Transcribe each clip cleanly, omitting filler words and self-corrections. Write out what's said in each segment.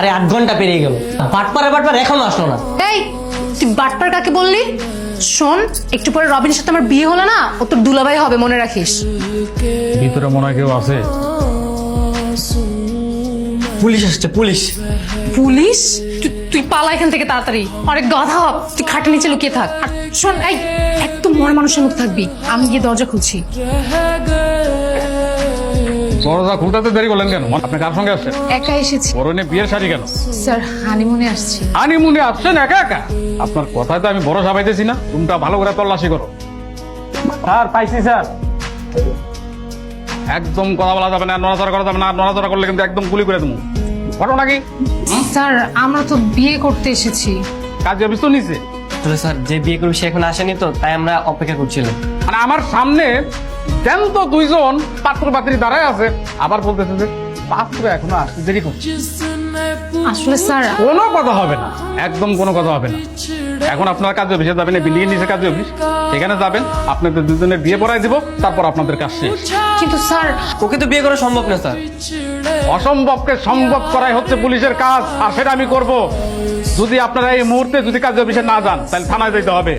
আরে 8 ঘন্টা পেরিয়ে গেল, বাটপার এখনো আসলো না। এই তুই বাটপার কাকে বললি? শোন, একটু পরে রবিনের সাথে আমার বিয়ে হলো না, ও তোর দুলাভাই হবে, মনে রাখিস। ভিতরে মনে হয় কেউ আছে। পুলিশ আসছে, পুলিশ। পুলিশ? তুই পালা এখান থেকে তাড়াতাড়ি। অনেক গাধা, তুই খাটের নিচে লুকিয়ে থাক। আর শোন, এই একদম মরা মানুষের মতো থাকবি, আমি গিয়ে দরজা খুলছি। দরজা খুলতে দেরি করলেন কেন? আপনি কার সঙ্গে আসছেন? একা এসেছি পরনে বিয়ের শাড়ি কেন? স্যার, হানিমুনে আসছি। হানিমুনে আসছেন একা একা? আপনার কথায় তো আমি ভরসা পাইতেছি না। রুমটা ভালো করে তল্লাশি করো। স্যার, পাইছি স্যার। একদম কথা বলা যাবে না, নড়াচড়া করা যাবে না। নড়াচড়া করলে কিন্তু একদম গুলি করে দেবো। ঘটনা কি? স্যার, আমরা তো বিয়ে করতে এসেছি। কাজে অফিস তো নিচে। আসলে স্যার, যে বিয়ে করবে সে এখন আসেনি, তো তাই আমরা অপেক্ষা করছিলাম। মানে আমার সামনে জ্যান্ত দুইজন পাত্র পাত্রী দাঁড়ায় আছে, আবার বলতেছে যে পাত্র এখনো আসতে দেরি করছে। আসলে স্যার, কোনো কথা হবে না, একদম কোনো কথা হবে না। এখন আপনার কাজে অফিসে যাবেন, বিল্ডিং এর নিচে কাজে অফিস, সেখানে যাবেন। আপনাদের দুজনের বিয়ে পড়াই দিব, তারপর আপনাদের কাজ শেষ। কিন্তু স্যার, ওকে তো বিয়ে করা সম্ভব না স্যার। অসম্ভবকে সম্ভব করাই হচ্ছে পুলিশের কাজ, আর সেটা আমি করব। যদি আপনারা এই মুহূর্তে যদি কাজে অফিসে না যান, তাহলে থানায় যেতে হবে।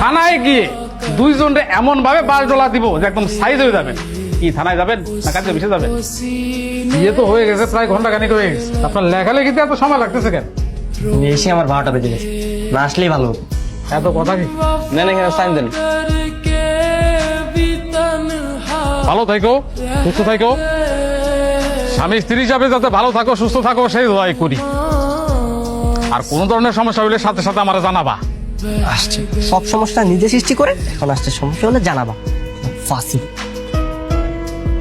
থানায় গিয়ে দুইজনরে এমন ভাবে বাস ডলা দিব যে একদম সাইজ হয়ে যাবেন। কি থানায় যাবেন না কাজে অফিসে যাবেন? বিয়ে তো হয়ে গেছে, প্রায় ঘন্টা খানিক হয়ে গেছে। আপনার লেখালেখিতে এত সময় লাগতেছে কেন? এসে আমার 12টা বেজে গেছে, না আসলেই ভালো হতো। এত কথা কি? না না, এখানে সাইন দেন। ভালো থাকো, সুস্থ থাকো। স্বামী স্ত্রী হিসাবে যাতে ভালো থাকো, সুস্থ থাকো, সেই দোয়াই করি। আর কোন ধরনের সমস্যা হলে সাথে সাথে আমার জানাবা। আসছে সব সমস্যা নিজে সৃষ্টি করে, এখন আসছে সমস্যা হলে জানাবা। ফাঁসি।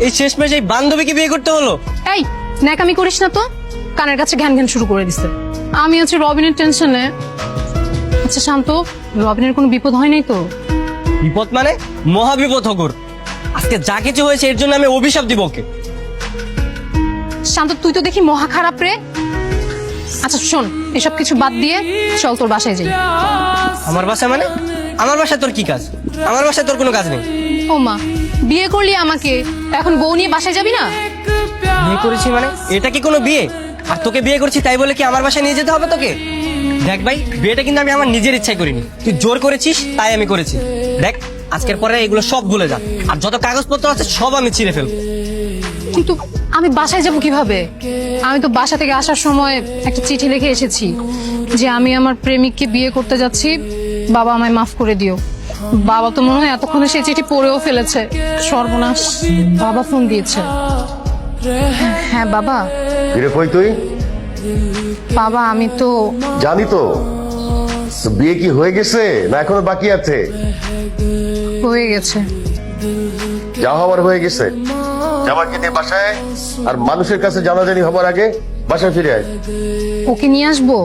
এই শেষমেশ এই বান্ধবীকে বিয়ে করতে হলো। এই ন্যাকামি করিস না তো, কানের কাছে ঘ্যান ঘ্যান শুরু করে দিছে। আমি হচ্ছে রবিনের টেনশনে। আচ্ছা শান্ত, রবিনের কোনো বিপদ হয় নাই তো? বিপদ মানে মহা বিপদ হগর। আজকে যা কিছু হয়েছে এর জন্য আমি অভিশাপ দিব ওকে। শান্ত, তুই তো দেখি মহা খারাপ রে। আচ্ছা শোন, এসব কিছু বাদ দিয়ে চল তোর বাসায় যাই। আমার বাসায় মানে? আমার বাসায় তোর কি কাজ? আমার বাসায় তোর কোনো কাজ নেই। ও মা, বিয়ে করলি আমাকে, এখন বউ নিয়ে বাসায় যাবি না? বিয়ে করেছি মানে এটা কি কোনো বিয়ে? আর তোকে বিয়ে করছি তাই বলে কি আমার বাসায় নিয়ে যেতে হবে তোকে? দেখ ভাই, বিয়েটা কিন্তু আমি আমার নিজের ইচ্ছায় করিনি, তুই জোর করেছিস তাই আমি করেছি। দেখ, আজকের পরে এগুলো সব ভুলে যা, আর যত কাগজপত্র আছে সব আমি ছিঁড়ে ফেলবো। কিন্তু আমি বাসায় যাব কিভাবে? আমি তো বাসা থেকে আসার সময় একটা চিঠি লিখে এসেছি যে আমি আমার প্রেমিককে বিয়ে করতে যাচ্ছি, বাবা আমায় মাফ করে দিও। বাবা তো মনে হয় এতক্ষণে সেই চিঠি পড়েও ফেলেছে। সর্বনাশ, বাবা ফোন দিয়েছে। হ্যাঁ বাবা। ফিরে কই তুই? বাবা আমি তো জানি তো। তো বিয়ে কি হয়ে গেছে না এখনো বাকি আছে? হয়ে গেছে। যা হওয়ার হয়ে গেছে। জামাইকে নিয়ে বাসায়, আর মানুষের কাছে জানাজানি হবার আগে বাসায় ফিরে আয়। ওকে নিয়ে আসবো?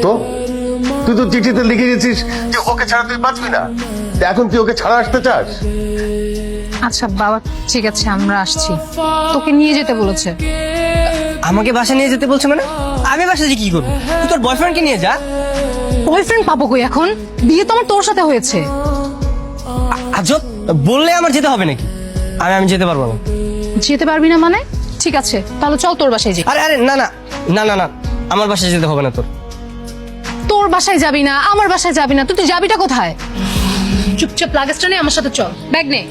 তো তুই তো চিঠিতে লিখে গেছিস যে ওকে ছাড়া তুই বাঁচবি না। তা এখন তুই ওকে ছাড়া আসতে চাস? আচ্ছা বাবা, ঠিক আছে আমরা আসছি। তোকে নিয়ে যেতে বলেছে। আমাকে বাসায় নিয়ে যেতে বলছে মানে? আমি বাসায় যে কি করবো? তুই তোর বয়ফ্রেন্ডকে নিয়ে যা। বয়ফ্রেন্ড পাবো কই এখন? বিয়ে তো আমার তোর সাথে হয়েছে। আজব, বললে আমার যেতে হবে নাকি? আমি যেতে পারবো না। যেতে পারবি না মানে? ঠিক আছে, তাহলে চল তোর বাসায় যাই। আরে আরে না না না না না, আমার বাসায় যেতে হবে না তোর। তোর বাসায় যাবি না, আমার বাসায় যাবি না, তুই যাবিটা কোথায়? চুপচাপ লাগেজটা নিয়ে আমার সাথে চল, ব্যাগ নে।